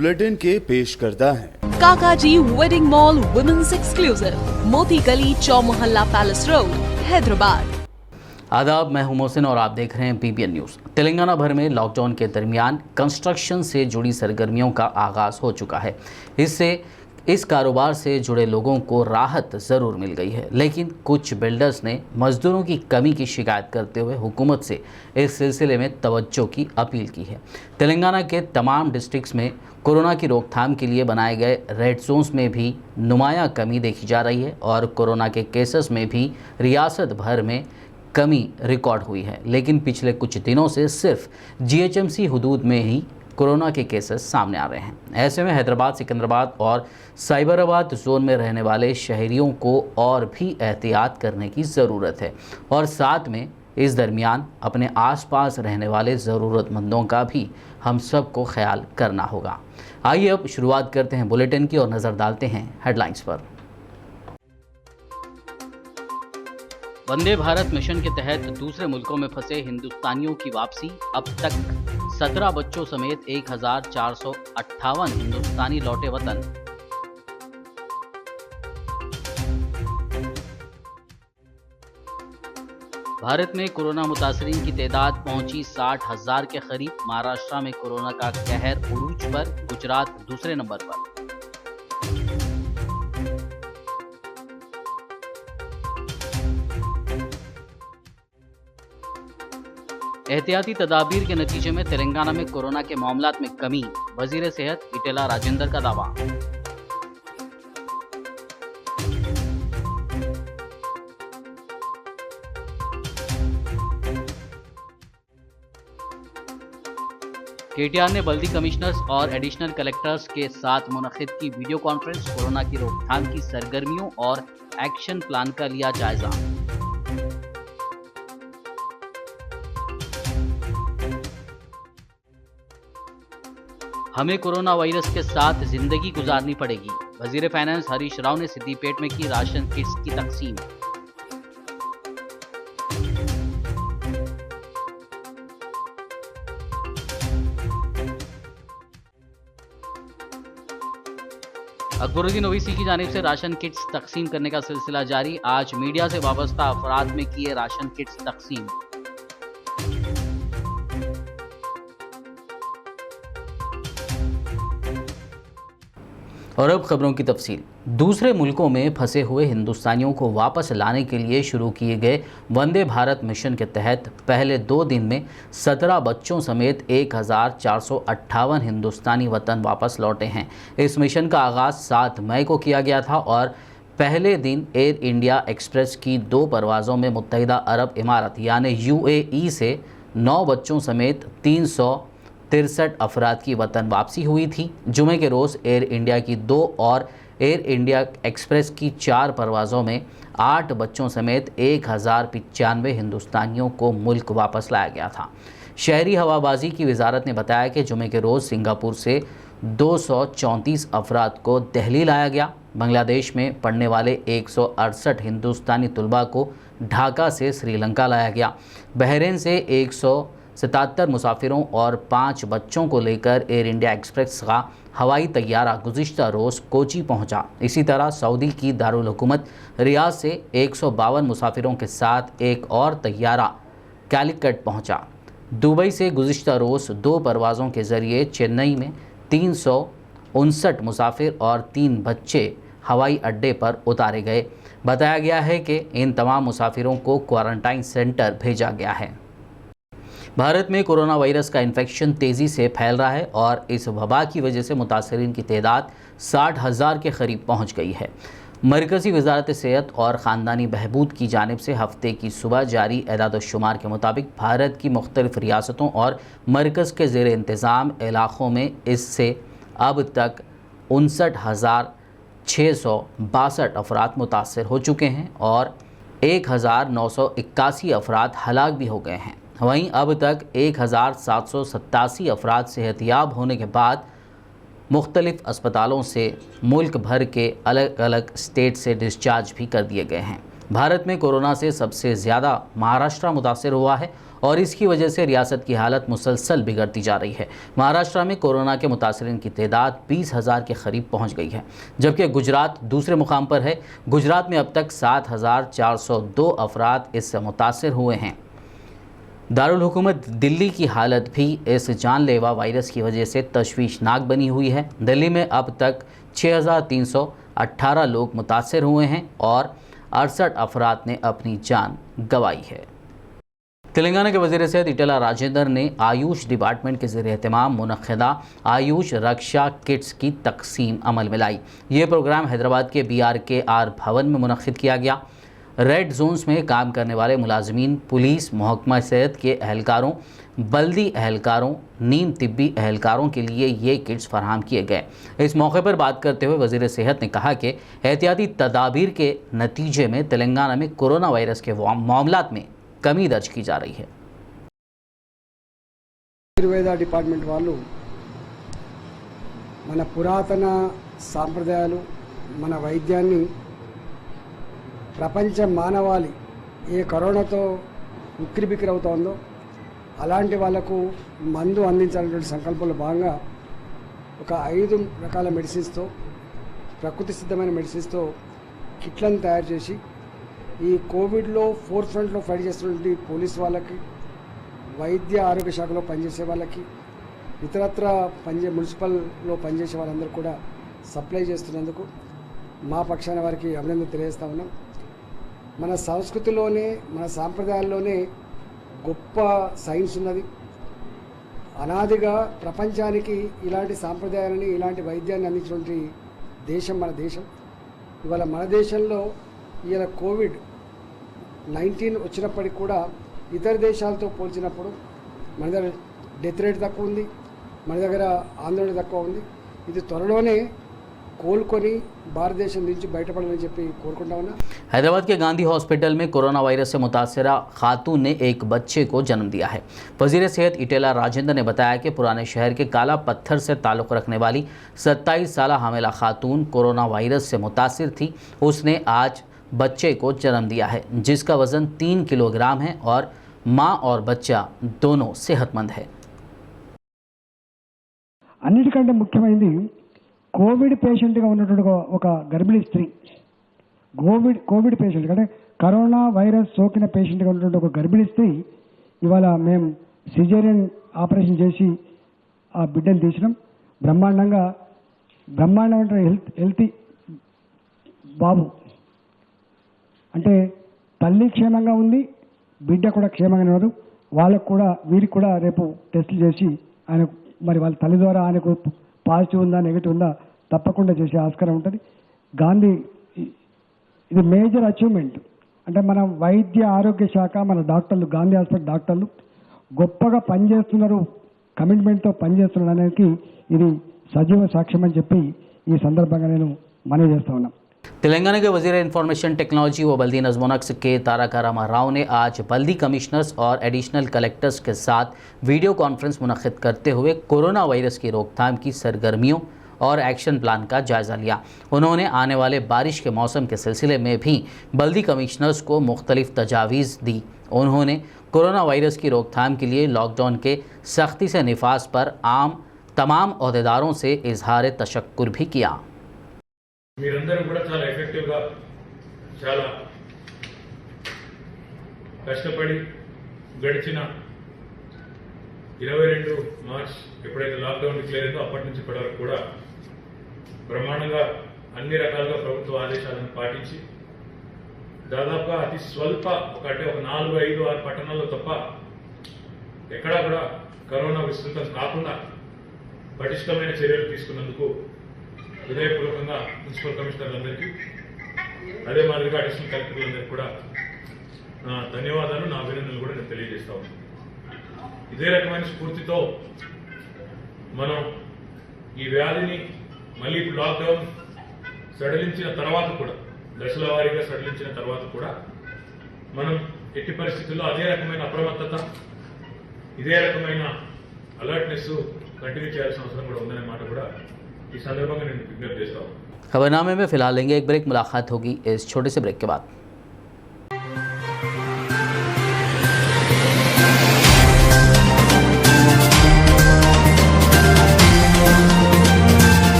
Bulletin के पेश करता है काकाजी वेडिंग मॉल वुमेन्स एक्सक्लूसिव, मोती गली, चौमोहल्ला पैलेस रोड, हैदराबाद। आदाब, मैं हूं मोहसिन और आप देख रहे हैं पीपीएन न्यूज़। तेलंगाना भर में लॉकडाउन के दरमियान कंस्ट्रक्शन से जुड़ी सरगर्मियों का आगाज़ हो चुका है। इससे इस कारोबार से जुड़े लोगों को राहत ज़रूर मिल गई है, लेकिन कुछ बिल्डर्स ने मज़दूरों की कमी की शिकायत करते हुए हुकूमत से इस सिलसिले में तवज्जो की अपील की है। तेलंगाना के तमाम डिस्ट्रिक्ट्स में कोरोना की रोकथाम के लिए बनाए गए रेड जोन्स में भी नुमायां कमी देखी जा रही है और कोरोना के केसेस में भी रियासत भर में कमी रिकॉर्ड हुई है। लेकिन पिछले कुछ दिनों से सिर्फ जीएचएमसी हुदूद में ही कोरोना के केसेस सामने आ रहे हैं। ऐसे में हैदराबाद, सिकंदराबाद और साइबराबाद जोन में रहने वाले शहरियों को और भी एहतियात करने की ज़रूरत है और साथ में इस दरमियान अपने आसपास रहने वाले ज़रूरतमंदों का भी हम सबको ख्याल करना होगा। आइए अब शुरुआत करते हैं बुलेटिन की और नज़र डालते हैं हेडलाइंस पर। वंदे भारत मिशन के तहत दूसरे मुल्कों में फंसे हिंदुस्तानियों की वापसी। अब तक 17 बच्चों समेत 1458 हिंदुस्तानी लौटे वतन। भारत में कोरोना मुतासरीन की तादाद पहुंची 60,000 के करीब। महाराष्ट्र में कोरोना का कहर उरूज पर, गुजरात दूसरे नंबर पर। एहतियाती तदाबीर के नतीजे में तेलंगाना में कोरोना के मामलात में कमी। वजीर सेहत इटेला राजेंद्र का दावा। केटीआर ने बल्दी कमिश्नर्स और एडिशनल कलेक्टर्स के साथ मुनक्किद की वीडियो कॉन्फ्रेंस। कोरोना की रोकथाम की सरगर्मियों और एक्शन प्लान का लिया जायजा। हमें कोरोना वायरस के साथ जिंदगी गुजारनी पड़ेगी। वजीर फाइनेंस हरीश राव ने सिद्दीपेट में की राशन किट्स की तकसीम। अकबरुद्दीन ओवैसी की जानिब से राशन किट्स तकसीम करने का सिलसिला जारी। आज मीडिया से वाबस्ता अफराद में किए राशन किट्स तकसीम। और अब खबरों की तफसील। दूसरे मुल्कों में फंसे हुए हिंदुस्तानियों को वापस लाने के लिए शुरू किए गए वंदे भारत मिशन के तहत पहले 2 दिन में 17 बच्चों समेत 1458 हिंदुस्तानी वतन वापस लौटे हैं। इस मिशन का आगाज़ 7 मई को किया गया था और पहले दिन एयर इंडिया एक्सप्रेस की 2 परवाज़ों में मुत्तहिदा अरब इमारत यानी UAE से 9 बच्चों समेत 363 अफराद की वतन वापसी हुई थी। जुमे के रोज़ एयर इंडिया की 2 और एयर इंडिया एक्सप्रेस की 4 परवाज़ों में 8 बच्चों समेत 1095 हिंदुस्तानियों को मुल्क वापस लाया गया था। शहरी हवाबाजी की वजारत ने बताया कि जुमे के रोज़ सिंगापुर से 234 अफराद को दिल्ली लाया गया। बांग्लादेश में पढ़ने वाले 168 हिंदुस्तानी तलबा को ढाका से श्रीलंका लाया गया। बहरीन से 177 मुसाफिरों और 5 बच्चों को लेकर एयर इंडिया एक्सप्रेस का हवाई तैयारा गुज़िश्ता रोज़ कोची पहुंचा। इसी तरह सऊदी की दारुल हुकूमत रियाद से 152 मुसाफिरों के साथ एक और तैयारा कैलिकट पहुंचा। दुबई से गुज़िश्ता रोज़ 2 परवाज़ों के ज़रिए चेन्नई में 359 मुसाफिर और 3 बच्चे हवाई अड्डे पर उतारे गए। बताया गया है कि इन तमाम मुसाफिरों को क्वारंटाइन सेंटर भेजा गया है। भारत में कोरोना वायरस का इन्फेक्शन तेज़ी से फैल रहा है और इस वबा की वजह से मुतासरीन की तादाद 60,000 के करीब पहुंच गई है। मरकज़ी वजारत सेहत और ख़ानदानी बहबूद की जानिब से हफ्ते की सुबह जारी एदाद-ओ-शुमार के मुताबिक भारत की मुख्तलिफ़ रियासतों और मरकज़ के ज़ेर इंतज़ाम इलाक़ों में इससे अब तक 59,662 अफराद मुतासर हो चुके हैं और 1,981 अफराद हलाक भी हो गए हैं। वहीं अब तक 1,787 अफराद सेहतियाब होने के बाद मुख्तलिफ़ अस्पतालों से मुल्क भर के अलग अलग स्टेट से डिस्चार्ज भी कर दिए गए हैं। भारत में कोरोना से सबसे ज़्यादा महाराष्ट्र मुतासर हुआ है और इसकी वजह से रियासत की हालत मुसलसल बिगड़ती जा रही है। महाराष्ट्र में कोरोना के मुतासरीन की तादाद 20,000 के करीब पहुंच गई है, जबकि गुजरात दूसरे मुकाम पर है। गुजरात में अब तक 7,402 अफराद इससे मुतासर हुए हैं। दारुल हुकूमत दिल्ली की हालत भी इस जानलेवा वायरस की वजह से तशवीशनाक बनी हुई है। दिल्ली में अब तक 6,318 लोग मुतासर हुए हैं और 68 अफराद ने अपनी जान गंवाई है। तेलंगाना के वज़ीर सेहत ईटेला राजेंद्र ने आयुष डिपार्टमेंट के ज़रिए एहतमाम मुनक़्क़दा आयुष रक्षा किट्स की तकसीम अमल में लाई। ये प्रोग्राम हैदराबाद के BRKR भवन में मुनक़्क़िद किया गया। रेड जोन्स में काम करने वाले मुलाजमीन, पुलिस, महकमा सेहत के अहलकारों, बल्दी अहलकारों, नीम तिब्बी अहलकारों के लिए ये किट्स फराहम किए गए। इस मौके पर बात करते हुए वज़ीर सेहत ने कहा कि एहतियाती तदाबीर के नतीजे में तेलंगाना में कोरोना वायरस के मामलात में कमी दर्ज की जा रही है। आयुर्वेद डिपार्टमेंट वालों मन पुरातन सांप्रदायालु मन వైద్యాన్ని ప్రపంచ మానవాళి ఏ కరోనాతో ఉక్కిరిబిక్కిరవుతోందో అలాంటి వాళ్లకు మందు అందించాలనే సంకల్పంలో భాగంగా ఒక 5 రకాల మెడిసిన్స్తో ప్రకృతి సిద్ధమైన మెడిసిన్స్తో కిట్లను తయారు చేసి ఈ కోవిడ్లో ఫోర్త్ ఫ్రంట్లో ఫైట్ చేస్తున్నటువంటి పోలీస్ వాళ్ళకి, వైద్య ఆరోగ్య శాఖలో పనిచేసే వాళ్ళకి, ఇతరత్ర మున్సిపల్లో పనిచేసే వాళ్ళందరూ కూడా సప్లై చేస్తున్నందుకు మా పక్షాన వారికి అభినందన తెలియజేస్తా ఉన్నాం. మన సంస్కృతిలోనే మన సాంప్రదాయాల్లోనే గొప్ప సైన్స్ ఉన్నది. అనాదిగా ప్రపంచానికి ఇలాంటి సాంప్రదాయాలని, ఇలాంటి వైద్యాన్ని అందించినటువంటి దేశం మన దేశం. ఇవాళ మన దేశంలో ఇలా కోవిడ్-19 వచ్చినప్పటికీ కూడా ఇతర దేశాలతో పోల్చినప్పుడు మన దగ్గర డెత్ రేట్ తక్కువ ఉంది, మన దగ్గర ఆందోళన తక్కువ ఉంది. ఇది త్వరలోనే కోలుకొని భారతదేశం నుంచి బయటపడాలని చెప్పి కోరుకుంటా ఉన్నా. हैदराबाद के गांधी हॉस्पिटल में कोरोना वायरस से मुतासरा खातून ने एक बच्चे को जन्म दिया है। वज़ीर सेहत ईटेला राजेंद्र ने बताया कि पुराने शहर के काला पत्थर से ताल्लुक़ रखने वाली 27 साल हामिला खातून कोरोना वायरस से मुतासिर थी। उसने आज बच्चे को जन्म दिया है, जिसका वज़न 3 किलोग्राम है और माँ और बच्चा दोनों सेहतमंद है। అన్నిటికంటే ముఖ్యమైనది కోవిడ్ పేషెంట్గా ఉన్నటువంటి ఒక గర్భిణీ స్త్రీ, కోవిడ్ పేషెంట్ అంటే కరోనా వైరస్ సోకిన పేషెంట్గా ఉన్నటువంటి ఒక గర్భిణీ స్త్రీ ఇవాళ మేము సిజేరియన్ ఆపరేషన్ చేసి ఆ బిడ్డను తీసినాం. బ్రహ్మాండమైన హెల్తీ బాబు, అంటే తల్లి క్షేమంగా ఉంది, బిడ్డ కూడా క్షేమంగానే ఉన్నారు. వాళ్ళకు కూడా వీరికి కూడా రేపు టెస్టులు చేసి ఆయన మరి వాళ్ళ తల్లి ద్వారా ఆయనకు పాజిటివ్ ఉందా నెగిటివ్ ఉందా తప్పకుండా చేసే ఆస్కారం ఉంటుంది. గాంధీ ఇది మేజర్ అచీవ్మెంట్. అంటే మన వైద్య ఆరోగ్య శాఖ, మన డాక్టర్లు, గాంధీ హాస్పిటల్ డాక్టర్లు గొప్పగా పనిచేస్తున్నారు, కమిట్మెంట్తో పనిచేస్తున్నారు అనేది ఇది సజీవ సాక్ష్యం అని చెప్పి ఈ సందర్భంగా నేను మనవి చేస్తా ఉన్నాను. तेलंगाना के वज़ीर इंफॉर्मेशन टेक्नोलॉजी व बल्दी नज़्म-ओ-नक्श के तारक रामा राव ने आज बल्दी कमिश्नर्स और एडिशनल कलेक्टर्स के साथ वीडियो कॉन्फ्रेंस मुनक़्क़िद करते हुए कोरोना वायरस की रोकथाम की सरगर्मियों और एक्शन प्लान का जायज़ा लिया। उन्होंने आने वाले बारिश के मौसम के सिलसिले में भी बल्दी कमिश्नर्स को मुख्तलिफ तजावीज़ दी। उन्होंने कोरोना वायरस की रोकथाम के लिए लॉकडाउन के सख्ती से निफाज पर तमाम अहदेदारों से इजहार तशक्कुर भी किया। మీరందరూ కూడా చాలా ఎఫెక్టివ్గా, చాలా కష్టపడి గడిచిన 22 మార్చ్ ఎప్పుడైతే లాక్డౌన్ డిక్లేర్ అయిందో అప్పటి నుంచి ఇప్పటి వరకు కూడా బ్రహ్మాండంగా అన్ని రకాలుగా ప్రభుత్వ ఆదేశాలను పాటించి దాదాపుగా అతి స్వల్ప అంటే ఒక 4, 5, 6 పట్టణాల్లో తప్ప ఎక్కడా కూడా కరోనా విస్తృతం కాకుండా పటిష్టమైన చర్యలు తీసుకున్నందుకు హృదయపూర్వకంగా మున్సిపల్ కమిషనర్లందరికీ, అదే మాదిరిగా అడిషనల్ కలెక్టర్లందరికీ కూడా నా ధన్యవాదాలు, నా అభినందనలు కూడా నేను తెలియజేస్తా ఉన్నాను. ఇదే రకమైన స్ఫూర్తితో మనం ఈ వ్యాధిని మళ్ళీ ఇప్పుడు లాక్డౌన్ సడలించిన తర్వాత కూడా, దశల వారీగా సడలించిన తర్వాత కూడా మనం ఎట్టి పరిస్థితుల్లో అదే రకమైన అప్రమత్తత, ఇదే రకమైన అలర్ట్నెస్ కంటిన్యూ చేయాల్సిన అవసరం కూడా ఉందనే మాట కూడా इस संदर्भ में विज्ञप्ति देता हूँ। खबरनामे में फिलहाल लेंगे एक ब्रेक, मुलाकात होगी इस छोटे से ब्रेक के बाद।